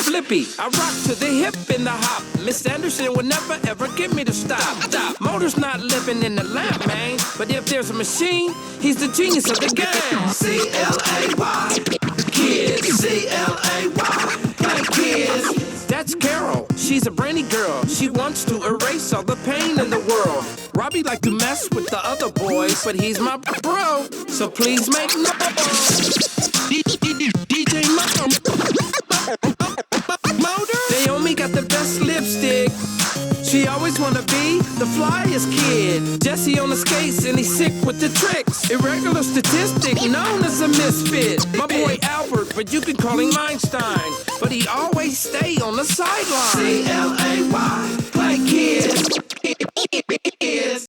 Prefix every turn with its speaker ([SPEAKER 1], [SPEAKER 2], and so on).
[SPEAKER 1] Flippy, I rock to the hip and the hop. Miss Henderson would never ever get me to stop. Motor's not living in the lab, man. But if there's a machine, he's the genius of the game.
[SPEAKER 2] C-L-A-Y, kids. C-L-A-Y, like kids.
[SPEAKER 1] That's Carol. She's a brainy girl. She wants to erase all the pain in the world. Robbie like to mess with the other boys, but he's my bro. So please make noise. DJ Motor. Naomi got the best lipstick. She always wanna be the flyest kid. Jesse on the skates and he's sick with the tricks. Irregular statistic known as a misfit. My boy Albert, but you can call him Einstein. But he always stay on the sideline.
[SPEAKER 2] C-L-A-Y, like kids.